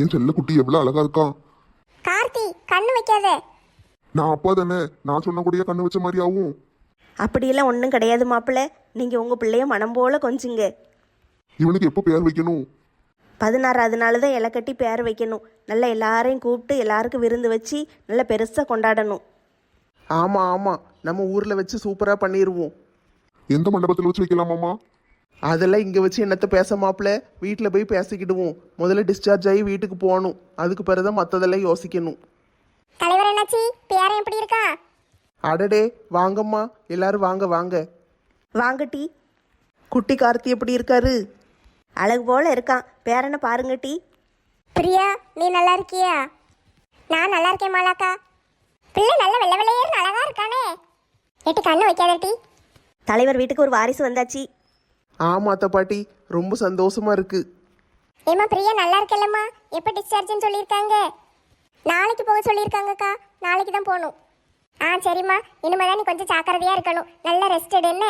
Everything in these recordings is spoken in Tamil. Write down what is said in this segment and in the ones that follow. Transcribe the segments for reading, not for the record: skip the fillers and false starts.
என் செல்ல குட்டி எவ்வளவு அழகா இருக்கான். கார்த்தி கண்ணு வைக்காத. நான் அப்பா தானே, நான் சொன்ன கூடயே கண்ணு வச்ச மாதிரி ஆகும். அப்படியெல்லாம் ஒன்றும் கிடையாது மாப்பிள்ளை. நீங்கள் உங்கள் பிள்ளைய மனம் போல கொஞ்சுங்க. இவனுக்கு எப்போ பேர் வைக்கணும்? 16வது நாள் தான் இலை கட்டி பேர் வைக்கணும். நல்லா எல்லாரையும் கூப்பிட்டு எல்லாருக்கும் விருந்து வச்சு நல்லா பெருசாக கொண்டாடணும். ஆமாம் ஆமாம், நம்ம ஊரில் வச்சு சூப்பராக பண்ணிடுவோம். எந்த மண்டபத்தில் வச்சு வைக்கலாமாம்மா? அதெல்லாம் இங்கே வச்சு என்னத்தை பேச மாப்பிள்ள, வீட்டில் போய் பேசிக்கிடுவோம். முதல்ல டிஸ்சார்ஜ் ஆகி வீட்டுக்கு போகணும், அதுக்கு பிறகு தான் மற்றதெல்லாம் யோசிக்கணும். தலைவர் என்னாச்சி, பேரன் எப்படி இருக்கா? அடடே வாங்கம்மா, எல்லாரும் வாங்க வாங்க. வாங்க டீ. குட்டி கார்த்தி எப்படி இருக்காரு? அழகு போல இருக்கான். பேரனை பாருங்க டீ. பிரியா நீ நல்லா இருக்கியா? நான் நல்லா இருக்கேன் மாலாக்கா. பிள்ளை நல்ல வெள்ளை வெள்ளையர்னு அழகா இருக்கானே. எட்டு கண்ணு வைக்காத டீ. தலைவர் வீட்டுக்கு ஒரு வாரிசு வந்தாச்சு. ஆமா அத்தை பாட்டி, ரொம்ப சந்தோஷமா இருக்கு. ஏமா பிரியா நல்லா இருக்கல்லம்மா? எப்போ டிஸ்சார்ஜ்னு சொல்லியிருக்காங்க? நாளைக்கு போக சொல்லியிருக்காங்கக்கா. நாளைக்கு தான் போகணும். சரிம்மா, இனிமேதான் நீ கொஞ்சம் ஜாக்கிரதையா இருக்கணும். நல்ல ரெஸ்ட் எடு. என்ன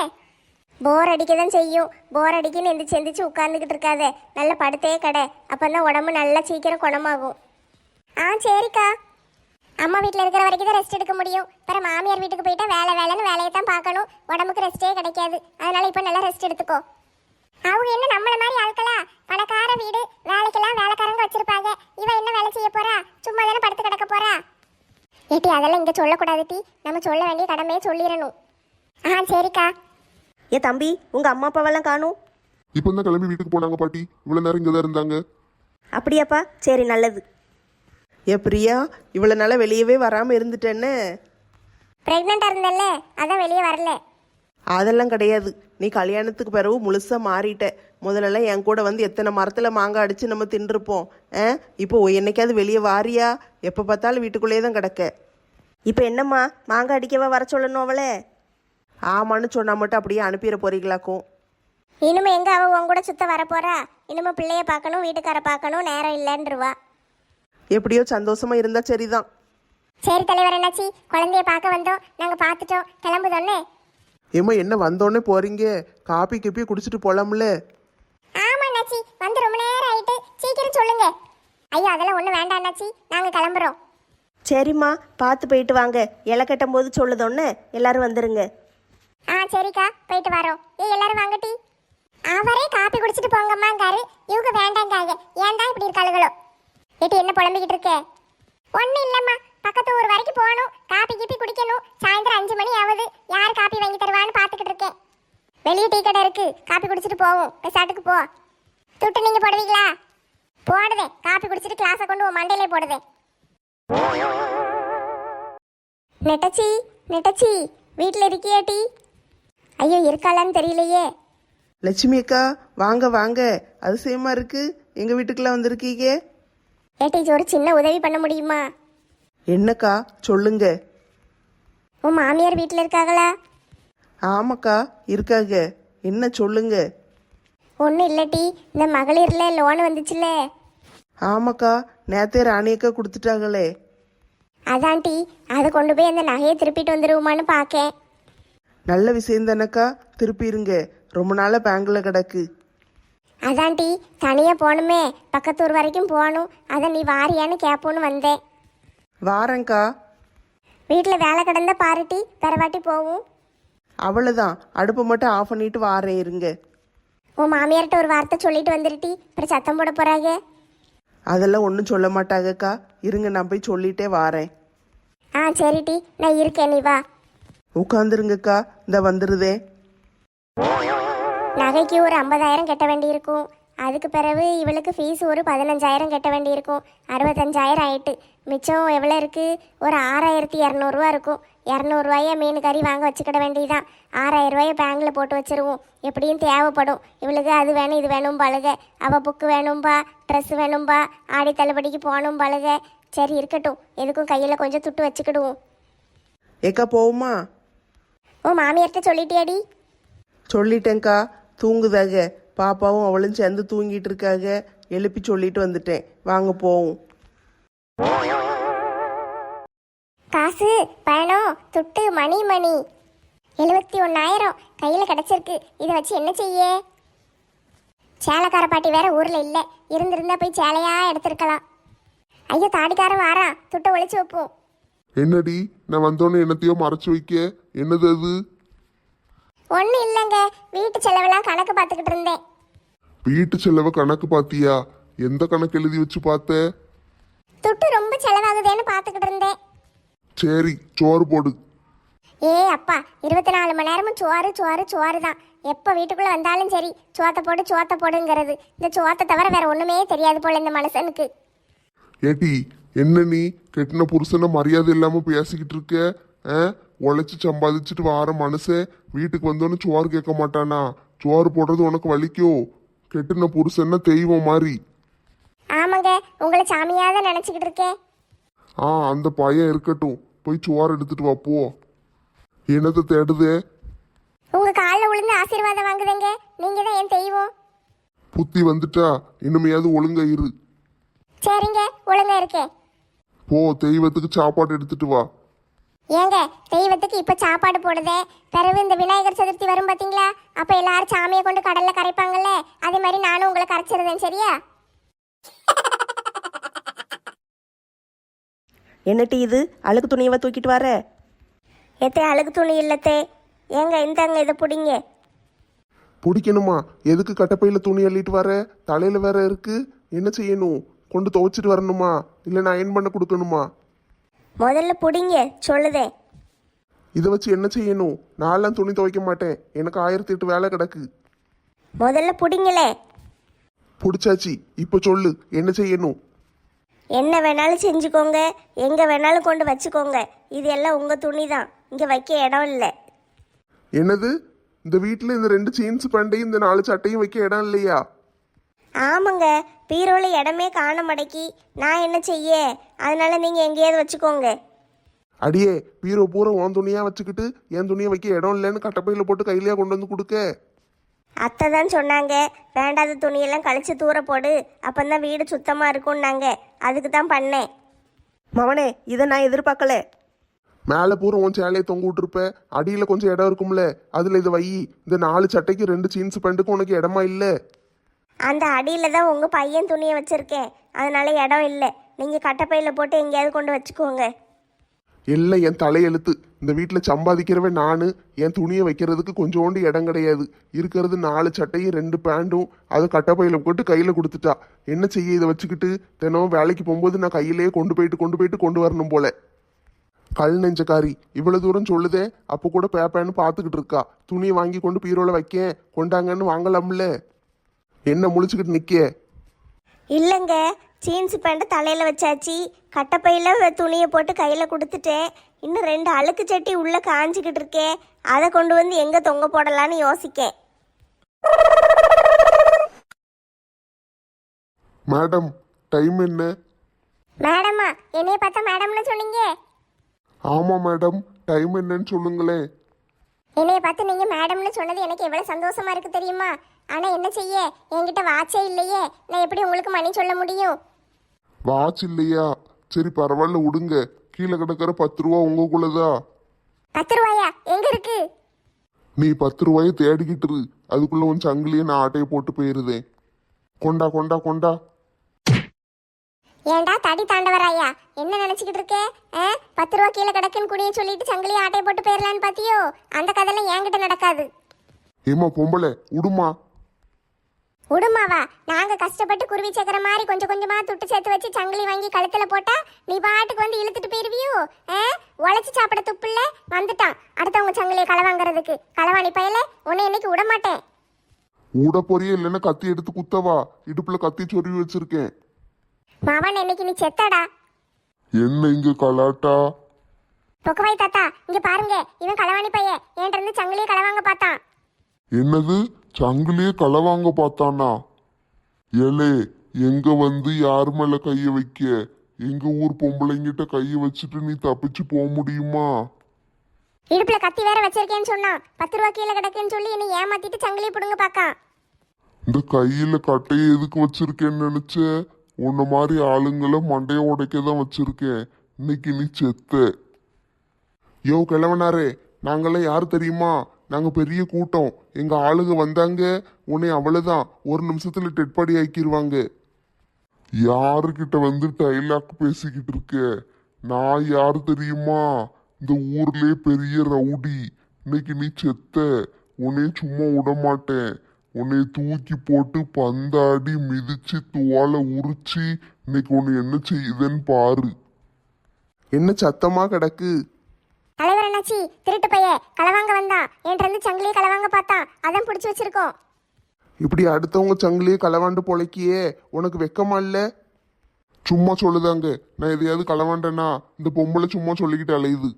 போர் அடிக்க தான் செய்யும். போர் அடிக்குன்னு எந்திரிச்சு உட்காந்துக்கிட்டு இருக்காத. நல்லா படுத்தே கடை, அப்பதான் உடம்பு நல்லா சீக்கிரம் குணமாகும். சரிக்கா. அம்மா வீட்டில் இருக்கிற வரைக்கும் தான் ரெஸ்ட் எடுக்க முடியும். அப்புறம் மாமியார் வீட்டுக்கு போயிட்டா வேலை வேலைன்னு வேலையை தான் பார்க்கணும். உடம்புக்கு ரெஸ்டே கிடைக்காது. அதனால இப்போ நல்லா ரெஸ்ட் எடுத்துக்கோ. அவங்க என்ன நம்மள மாதிரி ஆட்களா? பணக்கார வீடு, வேலைக்கெல்லாம் வேலைக்காரங்க வச்சிருப்பாங்க. இவ என்ன வேலை செய்ய போறா? சும்மா தானே படுத்து கிடக்க போறா? ஏட்டி அதெல்லாம் இங்க சொல்லக்கூடாது டி. நம்ம சொல்ல வேண்டிய கடமையை சொல்லிடணும். சரிக்கா. ஏ தம்பி, உங்கள் அம்மா அப்பாவெல்லாம் காணும். இப்போ தான் கிளம்பி வீட்டுக்கு போனாங்க பாட்டி. இவ்வளவு நேரம் இங்கே தான் இருந்தாங்க. அப்படியாப்பா, சரி நல்லது. ஏ பிரியா, இவ்வளோ நாளாக வெளியவே வராமல் இருந்துட்டேன்னு. பிரெக்னெண்டா இருந்தல்ல, அதான் வெளியே வரல. அதெல்லாம் கிடையாது, நீ கல்யாணத்துக்கு பிறகு முழுசாக மாறிட்ட. முதல்லலாம் என் கூட வந்து எத்தனை மரத்தில் மாங்காய் அடித்து நம்ம தின்றுப்போம். இப்போ என்னைக்காவது வெளியே வாரியா? எப்போ பார்த்தாலும் வீட்டுக்குள்ளேயே தான் கிடக்க. இப்போ என்னம்மா, மாங்காய் அடிக்கவா வர சொல்லணும் அவளை? ஆமான்னு சொன்னால் மட்டும் அப்படியே அனுப்பிட போறீங்களாக்கும். இனிமே எங்க அவ உன் கூட சுத்த வர போறா? இனிமே பிள்ளைய பார்க்கணும், வீட்டுக்கார பார்க்கணும், நேரம் இல்லைன்றுவா. எப்படியோ சந்தோஷமா இருந்தா சரிதான். சரி தலைவர் என்னாச்சி, குழந்தைய பார்க்க வந்தோம், நாங்க பார்த்துட்டோம், கிளம்புதோன்னே. ஏம்மா என்ன வந்தோடனே போறீங்க? காப்பி கிப்பி குடிச்சிட்டு போலாம்ல? ஆமா அண்ணாச்சி, வந்து ரொம்ப நேரம் ஆயிட்டு, சீக்கிரம் சொல்லுங்க. ஐயோ அதெல்லாம் ஒண்ணு வேண்டாம் அண்ணாச்சி, நாங்க கிளம்புறோம். சரிம்மா, பார்த்து போயிட்டு வாங்க. இலை கட்டும் போது சொல்லுதோன்னு எல்லாரும் வந்துருங்க. சரிக்கா, போயிட்டு வரோம். எல்லாரும் வாங்கட்டி. அவரே காப்பி குடிச்சிட்டு போங்கம்மாங்காரு, இவங்க வேண்டாங்காங்க. ஏன் தான் இப்படி இருக்காளுகளோ? ஏட்டி என்ன புலம்பிக்கிட்டு இருக்க? ஒன்றும் இல்லைம்மா, பக்கத்து ஊர் வரைக்கும் போகணும், காப்பி கீப்பி குடிக்கணும். சாயந்தரம் 5 மணி ஆகுது, யார் காப்பி வாங்கி தருவான்னு பார்த்துக்கிட்டு இருக்கேன். வெளியே டீ கடை இருக்கு, காப்பி குடிச்சிட்டு போவோம். ரெசார்ட்டுக்கு போ. துட்டு நீங்க போடுவீங்களா? போடுதே, காப்பி குடிச்சிட்டு கிளாஸை கொண்டு மண்டையிலே போடுதே. நெட்டச்சி நெட்டச்சி, வீட்டில் இருக்கியா டீ? ஐயோ இருக்காளான்னு தெரியலையே. லட்சுமி அக்கா வாங்க வாங்க, அதிசயமா இருக்கு, எங்க வீட்டுக்குள்ள வந்திருக்கீங்க. ஏட்டி ஒரு சின்ன உதவி பண்ண முடியுமா? என்னக்கா சொல்லுங்க. உன் மாமியார் வீட்டில் இருக்காங்களா? ஆமாக்கா இருக்காங்க, என்ன சொல்லுங்க. ஒன்றும் இல்லட்டி, இந்த மகளிரில் லோன் வந்துச்சுல்ல. ஆமாக்கா, நேத்தே ராணியக்கா கொடுத்துட்டாங்களே. அதான் டீ, அதை கொண்டு போய் அந்த நகையை திருப்பிட்டு வந்துடுவோமான்னு பார்க்கேன். நல்ல விஷயம் தானக்கா, திருப்பிடுங்க. ரொம்ப நாளாக பேங்க்ல கிடக்கு. அதான் டீ, தனியாக போகணுமே, பக்கத்தூர் வரைக்கும் போகணும். அதை நீ வாரியான்னு கேட்போன்னு வந்தேன். வாரேங்க்கா. வீட்டில் வேலை கிடந்தா பாரு டீ, பெறவாட்டி போவும். அவ்வளோதான், அடுப்பை மட்டும் ஆஃப் பண்ணிட்டு வாரேன் இருங்க. உன் மாமியார்கிட்ட ஒரு வார்த்தை சொல்லிட்டு வந்துருட்டி, அப்புறம் சத்தம் போட போகிறாங்க. அதெல்லாம் ஒன்றும் சொல்ல மாட்டாங்கக்கா, இருங்க நான் போய் சொல்லிட்டே வாரேன். சரி டீ, நான் இருக்கேன், நீ வா. உட்காந்துருங்கக்கா, இந்த வந்துருதே. நகைக்கு ஒரு 50,000 கட்ட வேண்டியிருக்கும். அதுக்கு பிறகு இவளுக்கு ஃபீஸ் ஒரு 15,000 கட்ட வேண்டியிருக்கும். 65,000 ஆயிட்டு. மிச்சம் எவ்வளோ இருக்குது? ஒரு 6,200 இருக்கும். 200 ரூபாயை மீன் கறி வாங்க வச்சுக்கிட வேண்டியதான். 6,000 ரூபாயை பேங்கில் போட்டு வச்சிருவோம். எப்படியும் தேவைப்படும் இவளுக்கு. அது வேணும் இது வேணும் பழுக, அவள் புக்கு வேணும்பா, ட்ரெஸ் வேணும்பா, ஆடி தள்ளுபடிக்கு போகணும் பழுக. சரி இருக்கட்டும், எதுக்கும் கையில் கொஞ்சம் துட்டு வச்சுக்கிடுவோம். ஏக்கா போகுமா? உன் மாமியார்கிட்ட சொல்லிட்டியாடி? சொல்லிட்டேங்க்கா, தூங்குதாக. பாப்பாவும் அவளும் சேர்ந்து தூங்கிட்டு இருக்காங்க. எழுப்பி சொல்லிட்டு வந்துட்டேன், வாங்க போவோம். காசு பணம் துட்டு மணி 71,000 கையில் கிடச்சிருக்கு. இதை வச்சு என்ன செய்ய? சேலைக்கார பாட்டி வேற ஊரில் இல்லை, இருந்திருந்தா போய் சேலையா எடுத்திருக்கலாம். ஐயோ தாடிக்காரன் வாரா, துட்டை ஒளிச்சு வைப்போம். என்னடி நான் வந்தோன்னே என்னத்தையோ மறைச்சு வைக்க? என்னது அது? ஒன்றும் இல்லைங்க, வீட்டு செலவெல்லாம் கணக்கு பார்த்துக்கிட்டு இருந்தேன். வீட்டு செலவை கணக்கு பாத்தியா? எந்த கணக்கு எழுதி வச்சு பார்த்த? துட்டு ரொம்ப செலவாகுதேன்னு பார்த்துக்கிட்டு இருந்தேன். சரி, சோறு போடு. ஏ அப்பா, 24 மணி நேரமும் சோறு சோறு சோறு தான். எப்போ வீட்டுக்குள்ளே வந்தாலும் சரி, சோத்த போடுங்கிறது. இந்த சோத்தை தவிர வேற ஒன்றுமே தெரியாது போல இந்த மனுஷனுக்கு. ஏட்டி, என்ன நீ கெட்டின புருஷனை மரியாதை இல்லாம பேசிக்கிட்டு இருக்க? உழைச்சி சம்பாதிச்சுட்டு வார மனுஷன் வீட்டுக்கு வந்தோன்னு சோறு கேட்க மாட்டானா? சோறு போடுறது உனக்கு வலிக்கோ? கெட்டின புருஷன்னா தெய்வம் மாதிரி. ஆமாங்க, உங்களை சாமியாக தான் நினச்சிக்கிட்டு இருக்கேன். அந்த பையன் இருக்கட்டும், போய் சோறு எடுத்துட்டு வா போ. என்னத்தை தேடுதே? உங்க காலில் விழுந்து ஆசீர்வாதம் வாங்குதேங்க. நீங்க தான் என் தெய்வம். புத்தி வந்துட்டா இனிமையாவது ஒழுங்கா இரு. சரிங்க, ஒழுங்கா இருக்கேன். போ, தெய்வத்துக்கு சாப்பாடு எடுத்துட்டு வா. ஏங்க, தெய்வத்துக்கு இப்ப சாப்பாடு போடுதே, பிறகு இந்த விநாயகர் சதுர்த்தி வரும் பாத்தீங்களா, அப்ப எல்லாரும் சாமியை கொண்டு கடல்ல கரைப்பாங்கல்ல, அதே மாதிரி நானும் உங்களை கரைச்சிருந்தேன். சரியா? என்னட்டி இது அழுக்கு துணியவா தூக்கிட்டு வர? எத்தே அழுக்கு துணி இல்லத்தே. ஏங்க இந்தாங்க, இதை பிடிங்க. பிடிக்கணுமா? எதுக்கு கட்டப்பையில துணி அள்ளிட்டு வர? தலையில வேற இருக்கு. என்ன செய்யணும்? கொண்டு துவைச்சிட்டு வரணுமா இல்ல நான் அயன் பண்ண கொடுக்கணுமா? முதல்ல பிடிங்க சொல்லுதே. இதை வச்சு என்ன செய்யணும்? நான்லாம் துணி துவைக்க மாட்டேன், எனக்கு 1008 வேலை கிடக்கு. முதல்ல பிடிங்களே. பிடிச்சாச்சு, இப்போ சொல்லு என்ன செய்யணும்? என்ன வேணாலும் செஞ்சுக்கோங்க, எங்க வேணாலும் கொண்டு வச்சுக்கோங்க. இது எல்லாம் உங்க துணி தான், இங்க வைக்க இடம் இல்லை. என்னது? இந்த வீட்டில் இந்த 2 ஜீன்ஸ் பேண்டையும் இந்த 4 சட்டையும் வைக்க இடம் இல்லையா? ஆமாங்க, பீரோல இடமே காண மடக்கி, நான் என்ன செய்ய? அதனால நீங்க எங்கேயாவது வச்சுக்கோங்க. அடியே, பீரோ பூரா உன் துணியா வச்சுக்கிட்டு என் துணியை வைக்க இடம் இல்லைன்னு கட்டப்பையில போட்டு கையிலேயே கொண்டு வந்து கொடுக்க? அத்தை தான் சொன்னாங்க, வேண்டாத துணியெல்லாம் கழிச்சு தூர போடு, அப்பந்தான் வீடு சுத்தமா இருக்கும்னாங்க. அதுக்கு தான் பண்ணேன். மவனே, இதை நான் எதிர்பார்க்கல. மேலே பூரா உன் சேலையை தொங்க விட்டுருப்ப, அடியில் கொஞ்சம் இடம் இருக்கும்ல, அதில் இதை வை. இந்த 4 சட்டைக்கு 2 ஜீன்ஸ் பேண்ட்டுக்கு உனக்கு இடமா இல்லை? அந்த அடியில தான் உங்க பையன் துணியை வச்சிருக்கேன், அதனால இடம் இல்லை. நீங்க கட்டப்பையில போட்டு எங்கேயாவது கொண்டு வச்சுக்கோங்க. எல்லாம் என் தலையெழுத்து. இந்த வீட்டில் சம்பாதிக்கிறவன் நான், என் துணியை வைக்கிறதுக்கு கொஞ்சோண்டு இடம் கிடையாது. இருக்கிறது 4 சட்டையும் 2 பேண்ட்டும், அதை கட்டப்பையில் போட்டு கையில் கொடுத்துட்டா. என்ன செய்ய? இதை வச்சுக்கிட்டு தினம் வேலைக்கு போகும்போது நான் கையிலேயே கொண்டு வரணும் போல. கல் நெஞ்சக்காரி இவ்வளவு தூரம் சொல்லுதே, அப்போ கூட பேப்பேன்னு பார்த்துக்கிட்டு இருக்கா. துணியை வாங்கி கொண்டு பீரோல வைக்க கொண்டாங்கன்னு வாங்கலாம்ல. என்ன முழிச்சுக்கிட்டு நிக்க? இல்லைங்க, ஜீன்ஸ் பேண்ட் தலையில வச்சாச்சு, கட்டப்பையில துணியை போட்டு கையில கொடுத்துட்டேன். இன்னும் 2 அழுக்கு சட்டி உள்ள காஞ்சிக்கிட்டு இருக்கே, அதை கொண்டு வந்து எங்க தொங்க போடலான்னு யோசிக்கேன். மேடம், டைம் என்ன? மேடமா? என்னைய பார்த்தா மேடம்னு சொன்னீங்க? ஆமா மேடம், டைம் என்னன்னு சொல்லுங்களேன். என்னைய பார்த்து நீங்க மேடம்னு சொன்னது எனக்கு எவ்வளவு சந்தோஷமா இருக்கு தெரியுமா? ஆனா என்ன செய்ய, என்கிட்ட வாட்சே இல்லையே, நான் எப்படி உங்களுக்கு மணி சொல்ல முடியும்? வாட்ச் இல்லையா? சரி பரவாயில்ல விடுங்க. கீழே கிடக்கிற 10 ரூபா உங்களுக்குள்ளதா? 10 ரூபாயா? எங்க இருக்கு? நீ 10 ரூபாயை தேடிக்கிட்டு இரு, அதுக்குள்ள உன் சங்கிலியை நான் ஆட்டையை போட்டு போயிருதேன். கொண்டா கொண்டா கொண்டா. ஏண்டா தடி தாண்டவராயா, என்ன நினைச்சுக்கிட்டு இருக்கே? 10 ரூபா கீழே கிடக்குன்னு குடிய சொல்லிட்டு சங்கிலியை ஆட்டையை போட்டு போயிடலான்னு பாத்தியோ? அந்த கதையெல்லாம் என்கிட்ட நடக்காது. ஏமா பொம்பளை, உடுமா. உடுமாவா? நாங்க கஷ்டப்பட்டு குருவி சேர்க்கிற மாதிரி கொஞ்சம் கொஞ்சமா துட்டு சேர்த்து வச்சு சங்கிலி வாங்கி கழுத்துல போட்டா நீ பாட்டுக்கு வந்து இழுத்துட்டு போயிருவியோ? உழைச்சி சாப்பிட துப்புல வந்துட்டான் அடுத்தவங்க சங்கிலியை களவாங்கிறதுக்கு. களவாணி பயல, உன்னை இன்னைக்கு விட மாட்டேன். ஊட பொரிய இல்லைன்னா கத்தி எடுத்து குத்தவா? இடுப்புல கத்தி சொருவி வச்சிருக்கேன். மவன் இன்னைக்கு நீ செத்தடா. என்ன இங்க கலாட்டா? பொக்கவாய் தாத்தா, இங்க பாருங்க, இவன் களவாணி பையன் என்கிட்ட இருந்து சங்கிலியை களவாங்க பார்த்தான். என்னது? சங்கிலியே களவாங்க பார்த்தானா? ஏலே, எங்க வந்து யார் மேல கைய வைக்க? எங்க ஊர் பொம்பளைங்கிட்ட கைய வச்சுட்டு நீ தப்பிச்சு போக முடியுமா? இடுப்புல கத்தி வேற வச்சிருக்கேன்னு சொன்னான். 10 ரூபா கீழே கிடக்குன்னு சொல்லி என்னை ஏமாத்திட்டு சங்கிலியை பிடுங்க பாக்கான். இந்த கையில கட்டையை எதுக்கு வச்சிருக்கேன்னு நினைச்ச? உன்ன மாதிரி ஆளுங்களை மண்டைய உடைக்க தான் வச்சிருக்கேன். இன்னைக்கு நீ செத்த. யோ கிழவனாரே, நாங்கெல்லாம் யாரு தெரியுமா? நாங்க பெரிய கூட்டம். எங்க ஆளுங்க வந்தாங்க, உன்னை அவ்வளவுதான் 1 நிமிஷத்துல டெட் பாடி ஆக்கிடுவாங்க. யாருக்கிட்ட வந்து டைலாக் பேசிக்கிட்டு இருக்க? நான் யாரு தெரியுமா? இந்த ஊர்லயே பெரிய ரவுடி. இன்னைக்கு நீ செத்த. உன்னைய சும்மா விட மாட்டேன். உன்னை தூக்கி போட்டு பந்தாடி மிதிச்சு துவால உரிச்சு இன்னைக்கு உன்னை என்ன செய்யுதுன்னு பாரு. என்ன சத்தமா கிடக்கு? தலைவர் என்னாச்சி திருட்டு பைய களவாங்க வந்தான். என்கிட்ட இருந்து சங்கிலியை களவாங்க பார்த்தான். அதான் பிடிச்சி வச்சிருக்கோம். இப்படி அடுத்தவங்க சங்கிலியே களவாண்டு பொழைக்கியே, உனக்கு வெக்கமா இல்ல? சும்மா சொல்லுதாங்க. நான் எதையாவது களவாண்டேனா? இந்த பொம்பளை சும்மா சொல்லிக்கிட்டு அலையுது.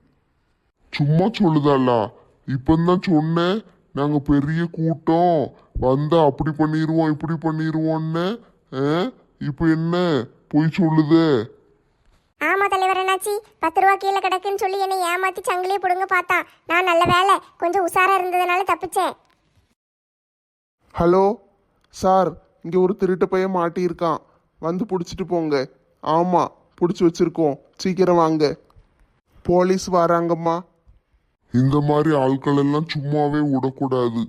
சும்மா சொல்லுதாளா? இப்பந்தான் சொன்னேன் நாங்க பெரிய கூட்டம் வந்தா அப்படி பண்ணிடுவோம் இப்படி பண்ணிடுவோன்னு. இப்போ என்ன போய் சொல்லுதே? ஆமா தலைவர் என்னாச்சி 10 ரூபா கீழே கிடக்குன்னு சொல்லி என்னை ஏமாத்தி சங்கிலியை பிடுங்க பார்த்தான். நான் நல்ல வேலை கொஞ்சம் உஷாரா இருந்ததுனால தப்பிச்சேன். ஹலோ சார், இங்கே ஒரு திருட்டு பையன் மாட்டியிருக்கான், வந்து பிடிச்சிட்டு போங்க. ஆமாம், பிடிச்சி வச்சிருக்கோம், சீக்கிரம் வாங்க. போலீஸ் வராங்கம்மா. இந்த மாதிரி ஆட்கள் எல்லாம் சும்மாவே விடக்கூடாது.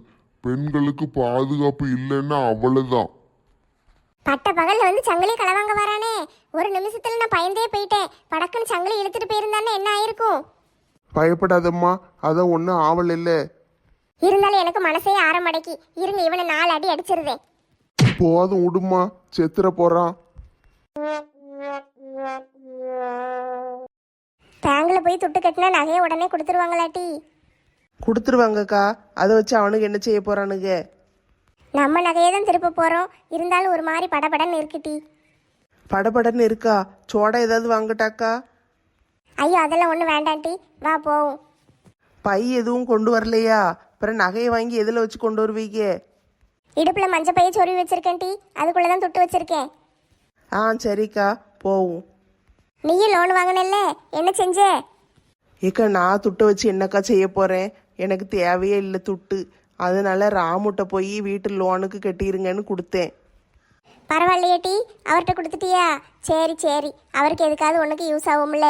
பெண்களுக்கு பாதுகாப்பு இல்லைன்னா அவ்வளவுதான். பட்ட பகல்ல வந்து சங்கிலி களவாங்க வரானே, ஒரு நிமிஷத்துல நான் பயந்தே போயிட்டேன். படக்குன்னு சங்கிலி இழுத்துட்டு போயிருந்தானே என்ன ஆயிருக்கும்? பயப்படாதம்மா, அதான் ஒன்றும் ஆவல் இல்லை. இருந்தாலும் எனக்கு மனசே ஆரமடக்கி. இருங்க, இவனை 4 அடி அடிச்சிருதேன். போதும் விடுமா, செத்துற போகிறான். பேங்க்ல போய் துட்டு கட்டினா நகையை உடனே கொடுத்துருவாங்களாட்டி? கொடுத்துருவாங்கக்கா. அதை வச்சு அவனுக்கு என்ன செய்ய போறானுங்க? நம்ம நகையை தான் திருப்ப போறோம். இருந்தாலும் ஒரு மாதிரி படபடன்னு இருக்குட்டி. படபடன்னு இருக்கா? சோடா ஏதாவது வாங்கட்டாக்கா? ஐயோ அதெல்லாம் ஒன்றும் வேண்டாண்டி, வா போவோம். பை எதுவும் கொண்டு வரலையா? அப்புறம் நகையை வாங்கி எதில் வச்சு கொண்டு வருவீங்க? இடுப்புல மஞ்சள் பைய சொருவி வச்சிருக்கேன் டி, அதுக்குள்ளதான் துட்டு வச்சிருக்கேன். ஆ சரிக்கா, போவோம். நீயும் லோன் வாங்கினல்ல, என்ன செஞ்ச? ஏக்கா நான் துட்டை வச்சு என்னக்கா செய்ய போறேன்? எனக்கு தேவையே இல்லை துட்டு. அதனால ராமுட்ட போய் வீட்டு லோனுக்கு கட்டிருங்கன்னு கொடுத்தேன். பரவாயில்லையே டி, அவர்கிட்ட கொடுத்துட்டியா? சரி சரி, அவருக்கு எதுக்காவது ஒன்றுக்கு யூஸ் ஆகும்ல.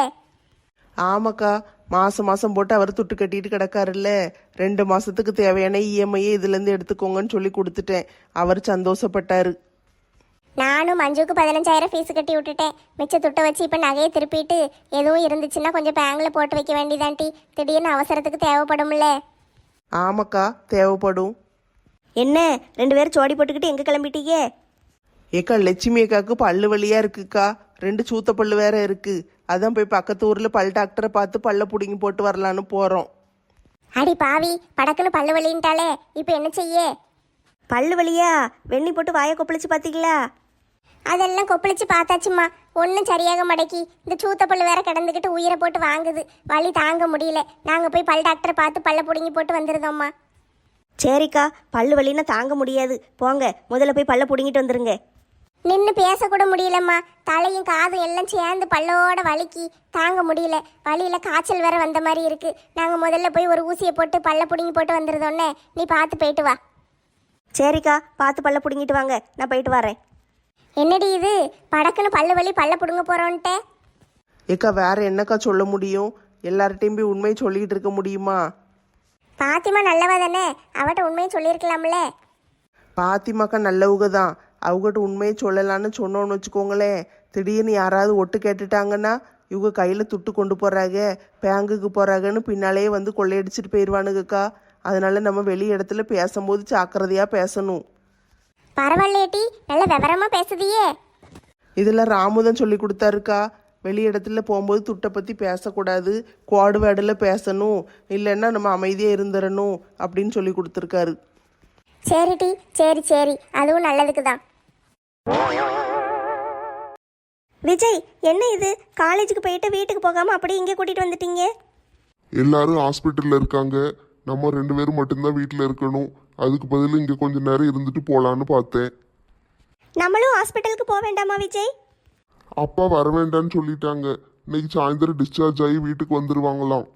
ஆமாக்கா, மாசம் மாசம் போட்டு அவர் துட்டு கட்டிட்டு கிடக்காருல்ல. 2 மாசத்துக்கு தேவையான இஎம்ஐயே இதுலேருந்து எடுத்துக்கோங்கன்னு சொல்லி கொடுத்துட்டேன். அவர் சந்தோஷப்பட்டாரு. நானும் மஞ்சுக்கு 15,000 ஃபீஸ் கட்டி விட்டுட்டேன். மிச்ச துட்டை வச்சு இப்போ நகையை திருப்பிட்டு எதுவும் இருந்துச்சுன்னா கொஞ்சம் பேங்க்ல போட்டு வைக்க வேண்டியதான் டி. திடீர்னு அவசரத்துக்கு தேவைப்படும்ல. ஆமாக்கா, தேவைப்படும். என்ன 2 பேரும் ஜோடி போட்டுக்கிட்டு எங்கே கிளம்பிட்டீங்க? ஏக்கா லட்சுமி அக்காவுக்கு பல்லு வலியா இருக்குக்கா. 2 சூத்த பல்லு வேற இருக்கு. அதான் போய் பக்கத்து ஊர்ல பல் டாக்டரை பார்த்து பல்ல புடுங்கி போட்டு வரலான்னு போறோம். அடி பாவி, படக்குன்னு பல்லு வலின்ட்டாலே, இப்போ என்ன செய்ய? பல்லு வலியா? வெண்ணி போட்டு வாயை கொப்பளிச்சு பார்த்தீங்களா? அதெல்லாம் கொப்பளிச்சு பார்த்தாச்சுமா, ஒன்றும் சரியாக மடக்கி. இந்த சூத்த பல்லு வேற கிடந்துக்கிட்டு உயிரை போட்டு வாங்குது. வலி தாங்க முடியல. நாங்கள் போய் பல் டாக்டரை பார்த்து பல்ல பிடுங்கி போட்டு வந்துருந்தோம்மா. சரிக்கா, பல்லு வலின்னா தாங்க முடியாது. போங்க, முதல்ல போய் பல்ல பிடுங்கிட்டு வந்துருங்க. நின்று பேசக்கூட முடியலம்மா. தலையும் காதும் எல்லாம் சேர்ந்து பல்லோட வலிக்கு தாங்க முடியல. வலியில காய்ச்சல் வேற வந்த மாதிரி இருக்கு. நாங்கள் முதல்ல போய் ஒரு ஊசியை போட்டு பல்ல பிடுங்கி போட்டு வந்துருந்தோன்னே நீ பார்த்து போயிட்டு வா. சரிக்கா, பார்த்து பல்ல பிடுங்கிட்டு வாங்க, நான் போயிட்டு வரேன். என்னடி இது, படக்குன்னு பல்லு வலி பல்ல பிடுங்க போறோன்ட்டே? ஏக்கா வேற என்னக்கா சொல்ல முடியும்? எல்லார்ட்டையும் போய் உண்மையை சொல்லிக்கிட்டு இருக்க முடியுமா? பாத்திமா நல்லவா தானே, அவட்ட உண்மையை சொல்லியிருக்கலாம்ல. பாத்திமாக்கா நல்லவங்க தான். அவங்ககிட்ட உண்மையை சொல்லலான்னு சொன்னோன்னு வச்சுக்கோங்களேன், திடீர்னு யாராவது ஒட்டு கேட்டுட்டாங்கன்னா இவங்க கையில் துட்டு கொண்டு போகிறாங்க, பேங்குக்கு போகிறாங்கன்னு பின்னாலேயே வந்து கொள்ளையடிச்சிட்டு போயிடுவானுங்கக்கா. அதனால நம்ம வெளி இடத்துல பேசும்போது ஜாக்கிரதையாக பேசணும். பரவாயில்லையேட்டி, நல்ல விவரமா பேசுதியே. இதெல்லாம் ராமுதான் சொல்லி கொடுத்தாருக்கா. வெளி இடத்துல போகும்போது துட்டை பற்றி பேசக்கூடாது, கோடு வேர்டில் பேசணும், இல்லைன்னா நம்ம அமைதியாக இருந்துடணும் அப்படின்னு சொல்லி கொடுத்துருக்காரு. சரிடி, சரி சரி, அதுவும் நல்லதுக்கு தான். விஜய், என்ன இது? காலேஜுக்கு போயிட்டு வீட்டுக்கு போகாமல் அப்படியே இங்கே கூட்டிகிட்டு வந்துட்டீங்க? எல்லாரும் ஹாஸ்பிட்டல்ல இருக்காங்க. நம்ம 2 பேரும் மட்டும்தான் வீட்டில் இருக்கணும். அதுக்கு பதில் இங்கே கொஞ்ச நேரம் இருந்துட்டு போகலான்னு பார்த்தேன். நம்மளும் ஹாஸ்பிட்டலுக்கு போக வேண்டாமா விஜய்? அப்பா வர வேண்டான்னு சொல்லிட்டாங்க. இன்னைக்கு சாயந்தரம் டிஸ்சார்ஜ் ஆகி வீட்டுக்கு வந்துருவாங்களாம்.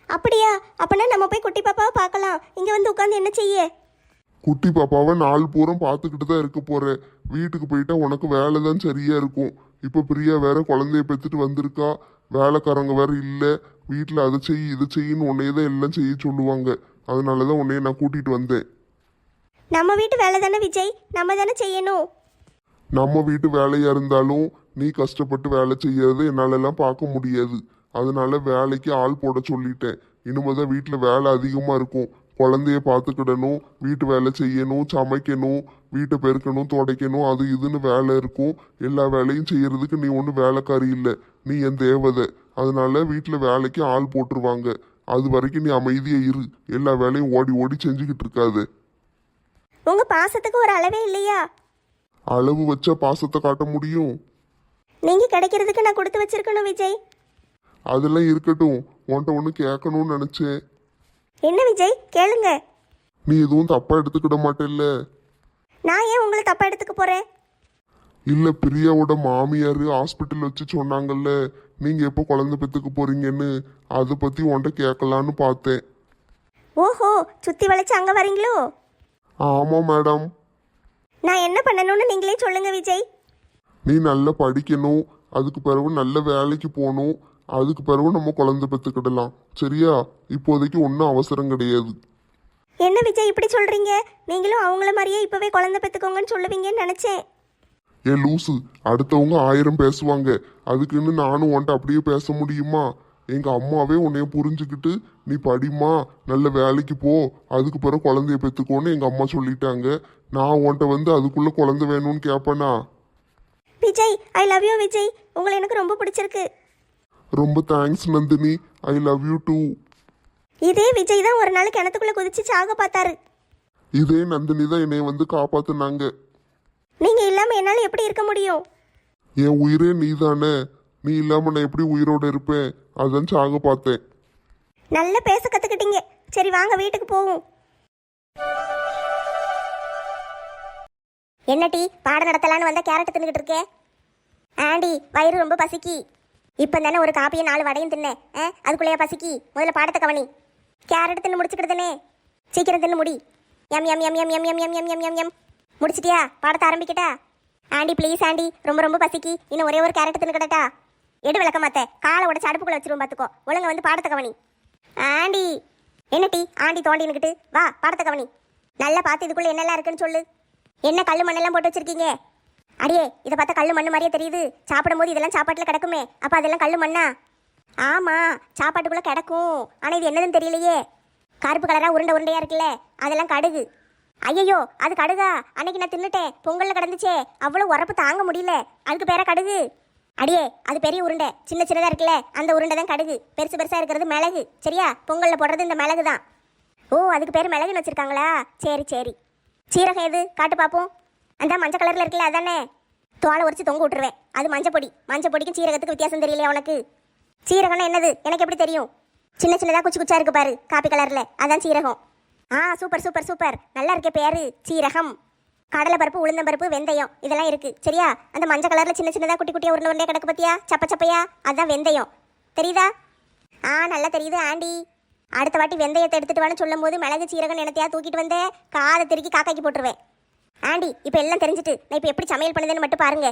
அப்படியா? அப்பனா நம்ம போய் குட்டி பாப்பாவை பார்க்கலாம். இங்கே வந்து உட்காந்து என்ன செய்ய? குட்டி பாப்பாவை நாள் பூரம் பார்த்துக்கிட்டு தான் இருக்க போறேன். வீட்டுக்கு போயிட்டா உனக்கு வேலை தான் சரியா இருக்கும். இப்போ பிரியா வேற குழந்தைய பெற்றுட்டு வந்திருக்கா. வேலைக்காரங்க வேற இல்லை வீட்டில். அதை செய் இதை செய்யின்னு உன்னையே தான் எல்லாம் செய்ய சொல்லுவாங்க. அதனால தான் உன்னைய நான் கூட்டிகிட்டு வந்தேன். நம்ம வீட்டு வேலை தானே விஜய், நம்ம தானே செய்யணும். நம்ம வீட்டு வேலையா இருந்தாலும் நீ கஷ்டப்பட்டு வேலை செய்யறது என்னாலெல்லாம் பார்க்க முடியாது. அதனால வேலைக்கு ஆள் போட சொல்லிட்டேன். இனிமேதான் வீட்டில் வேலை அதிகமாக இருக்கும். குழந்தைய பார்த்துக்கிடணும், வீட்டு வேலை செய்யணும், சமைக்கணும், வீட்டை பெருக்கணும், துடைக்கணும், அது இதுன்னு வேலை இருக்கும். எல்லா வேலையும் செய்யறதுக்கு நீ ஒன்றும் வேலைக்காரி இல்லை, நீ என் தேவதை. அதனால வீட்டில் வேலைக்கு ஆள் போட்டுருவாங்க. அது வரைக்கும் நீ அமைதியா இரு, எல்லா வேலையும் ஓடி ஓடி செஞ்சுக்கிட்டு இருக்காது. உங்க பாசத்துக்கு ஒரு அளவே இல்லையா? அளவு வச்சா பாசத்தை காட்ட முடியும்? நீங்க கிடைக்கிறதுக்கு நான் கொடுத்து வச்சிருக்கணும் விஜய். அதெல்லாம் இருக்கட்டும், உன்கிட்ட ஒன்று கேட்கணும்னு நினச்சேன். என்ன விஜய், கேளுங்க. நீ எதுவும் தப்பா எடுத்துக்கிட மாட்டேல்ல? நான் ஏன் உங்களை தப்பா எடுத்துக்க போறேன்? இல்ல, பிரியாவோட மாமியார் ஹாஸ்பிட்டல் வச்சு சொன்னாங்கல்ல நீங்க எப்போ குழந்தை பெத்துக்க போறீங்கன்னு, அதை பத்தி உன்கிட்ட கேட்கலான்னு பார்த்தேன். ஓஹோ, சுத்தி வளைச்சு அங்க வரீங்களோ? ஆமா மேடம். நான் என்ன பண்ணணும்னு நீங்களே சொல்லுங்க விஜய். நீ நல்லா படிக்கணும், அதுக்கு பிறகு நல்ல வேலைக்கு போகணும், அதுக்கு பிறகு நம்ம குழந்தை பெற்றுக்கிடலாம். சரியா? இப்போதைக்கு ஒன்றும் அவசரம் கிடையாது. என்ன விஜய் இப்படி சொல்றீங்க? நீங்களும் அவங்கள மாதிரியே இப்பவே குழந்தை பெத்துக்கோங்கன்னு சொல்லுவீங்கன்னு நினைச்சேன். ஏ லூசு, அடுத்தவங்க 1000 பேசுவாங்க, அதுக்குன்னு நானும் உன்ட்ட அப்படியே பேச முடியுமா? எங்க அம்மாவே உன்னைய புரிஞ்சுக்கிட்டு நீ படிமா, நல்ல வேலைக்கு போ, அதுக்கு பிறகு குழந்தைய பெற்றுக்கோன்னு எங்க அம்மா சொல்லிட்டாங்க. நான் உன்ட்ட வந்து அதுக்குள்ள குழந்தை வேணும்னு கேட்பேனா? Vijay, I love you Vijay. உங்களை எனக்கு ரொம்ப பிடிச்சிருக்கு. ரொம்ப thanks Nandini, I love you too. இதே விஜய் தான் ஒரு நாள் கிணத்துக்குள்ள குதிச்சு சாக பார்த்தாரு. இதே நந்தினி தான் என்னைய வந்து காப்பாத்துனாங்க. நீங்க இல்லாம என்னால எப்படி இருக்க முடியும்? என் உயிரே நீ தானே, நீ இல்லாம நான் எப்படி உயிரோட இருப்பேன்? அதான் சாக பார்த்தேன். நல்ல பேச கத்துக்கிட்டீங்க. சரி வாங்க வீட்டுக்கு போவோம். என்ன டீ, பாடம் நடத்தலான்னு வந்தா கேரட் தின்னுகிட்டு இருக்கேன். ஆண்டி, வயிறு ரொம்ப பசிக்கி. இப்போ தானே ஒரு காப்பியும் 4 வடையும் தின்னேன். அதுக்குள்ளேயே பசிக்கி? முதல்ல பாடத்தை கவனி. கேரட் தின்னு முடிச்சுக்கிட்டுதானே, சீக்கிரம் தின்னு முடி. எம் எம் எம் எம் எம் எம் எம் எம் எம் எம் எம் முடிச்சிட்டியா? பாடத்தை ஆரம்பிக்கிட்டா? ஆண்டி ப்ளீஸ் ஆண்டி, ரொம்ப ரொம்ப பசிக்கி, இன்னும் ஒரே ஒரு கேரட் தின்னு கிடட்டா? எடு விளக்க மாத்த, காலை உடச்சு அடுப்புக்குள்ள வச்சிருவோம் பார்த்துக்கோ. ஒழுங்க வந்து பாடத்தை கவனி. ஆண்டி. என்ன டீ ஆண்டி தோண்டின்னுக்கிட்டு? வா பாடத்தை கவனி. நல்லா பார்த்து இதுக்குள்ள என்னெல்லாம் இருக்குன்னு சொல்லு. என்ன கல் மண்ணெல்லாம் போட்டு வச்சிருக்கீங்க? அடியே, இதை பார்த்தா கல் மண்ணு மாதிரியே தெரியுது. சாப்பிடும்போது இதெல்லாம் சாப்பாட்டில் கிடக்குமே, அப்போ அதெல்லாம் கல் மண்ணா? ஆமாம், சாப்பாட்டுக்குள்ளே கிடக்கும். ஆனால் இது என்னதுன்னு தெரியலையே. கருப்பு கலராக உருண்டை உருண்டையாக இருக்குல்ல, அதெல்லாம் கடுகு. ஐயோ, அது கடுகா? அன்னைக்கு நான் தின்னுட்டேன், பொங்கலில் கிடந்துச்சே, அவ்வளோ உரப்பு தாங்க முடியல, அதுக்கு பேர கடுகு. அடியே, அது பெரிய உருண்டை, சின்ன சின்னதாக இருக்குல்ல, அந்த உருண்டை தான் கடுகு. பெருசு பெருசாக இருக்கிறது மிளகு. சரியா? பொங்கலில் போடுறது இந்த மிளகு தான். ஓ, அதுக்கு பேர் மிளகுன்னு வச்சுருக்காங்களா? சரி சரி. சீரகம் எது காட்டு பார்ப்போம். அந்த மஞ்சள் கலரில் இருக்குல்ல, அதானே? தோலை உரிச்சு தொங்க விட்டுருவேன். அது மஞ்சப்பொடி. மஞ்சப்பொடிக்கும் சீரகத்துக்கு வித்தியாசம் தெரியலையா உனக்கு? சீரகம்னா என்னது எனக்கு எப்படி தெரியும்? சின்ன சின்னதாக குச்சி குச்சா இருக்கு பாரு, காப்பி கலரில், அதான் சீரகம். சூப்பர் சூப்பர் சூப்பர், நல்லா இருக்கே பேரு, சீரகம். கடலை பருப்பு, உளுந்தம் பருப்பு, வெந்தயம் இதெல்லாம் இருக்கு. சரியா? அந்த மஞ்சள் கலரில் சின்ன சின்னதாக குட்டி குட்டியாக உருண்டை உருண்டையாக கிடக்கு பத்தியா, சப்ப சப்பையா, அதுதான் வெந்தயம். தெரியுதா? நல்லா தெரியுது ஆண்டி. அடுத்த வாட்டி வெந்தயத்தை எடுத்துட்டு வான்னு சொல்லும் போது மிளகு சீரகம் என்னத்தையா தூக்கிட்டு வந்தே, காதை திருக்கி காக்காக்கி போட்டுருவேன். ஆண்டி, இப்போ எல்லாம் தெரிஞ்சுட்டு நான் இப்போ எப்படி சமையல் பண்ணுதுன்னு மட்டும் பாருங்க.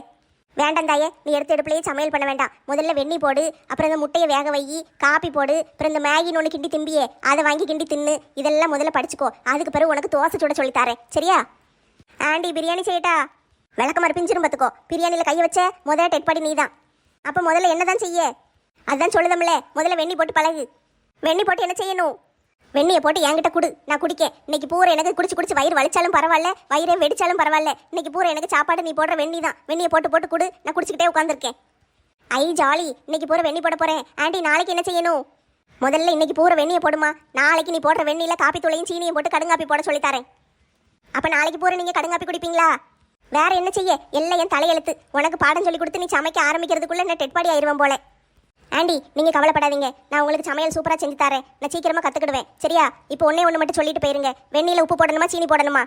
வேண்டாம் தாயே, நீ எடுத்து எடுப்புலையே சமையல் பண்ண வேண்டாம். முதல்ல வெண்ணெய் போடு, அப்புறம் இந்த முட்டையை வேக வை, காப்பி போடு, அப்புறம் இந்த மேகின்னு ஒன்று கிண்டி திம்பியே, அதை வாங்கி கிண்டி தின்னு. இதெல்லாம் முதல்ல படிச்சுக்கோ. அதுக்கு பிறகு உனக்கு தோசை சுட சொல்லித்தாரேன். சரியா? ஆண்டி, பிரியாணி செய்யட்டா? விளக்கமாறு பிஞ்சிரும் பார்த்துக்கோ. பிரியாணியில் கையை வச்ச முதல்ல டெட்பாடி நீ தான். அப்போ முதல்ல என்ன தான் செய்ய? அதுதான் சொல்லுதம்ல, முதல்ல வெண்ணெய் போட்டு பழகு. வெண்ணெய் போட்டு என்ன செய்யணும்? வெண்ணியை போட்டு என்கிட்ட குடு, நான் குடிக்க. இன்னைக்கு பூரா எனக்கு குடிச்சு குடிச்சு வயிறு வலிச்சாலும் பரவாயில்ல, வயிறே வெடிச்சாலும் பரவாயில்ல, இன்னைக்கு பூரா எனக்கு சாப்பாடு நீ போடுற வெண்ணி தான். வெண்ணியை போட்டு போட்டு குடு, நான் குடிச்சுக்கிட்டே உட்காந்துருக்கேன். ஐ ஜாலி, இன்னைக்கு பூரா வெண்ணி போட போறேன். ஆண்டி, நாளைக்கு என்ன செய்யணும்? முதல்ல இன்னைக்கு பூரா வெண்ணியை போடுமா. நாளைக்கு நீ போடுற வெண்ணியில காப்பி தூளையும் சீனியும் போட்டு கடுங்காப்பி போட சொல்லித்தாரேன். அப்ப நாளைக்கு பூரா நீங்க கடுங்காப்பி குடிப்பீங்களா? வேற என்ன செய்ய? எல்லாம் என் தலையெழுத்து. உனக்கு பாடம் சொல்லி கொடுத்து நீ சமைக்க ஆரம்பிக்கிறதுக்குள்ள நான் டெட்பாடி ஆயிடுவேன் போல. ஆண்டி, நீங்கள் கவலைப்படாதீங்க, நான் உங்களுக்கு சமையல் சூப்பராக செஞ்சு தரேன். நான் சீக்கிரமாக கற்றுக்கிடுவேன். சரியா? இப்போ ஒன்று மட்டும் சொல்லிட்டு போயிருங்க. வெந்நீரில் உப்பு போடணுமா, சீனி போடணுமா?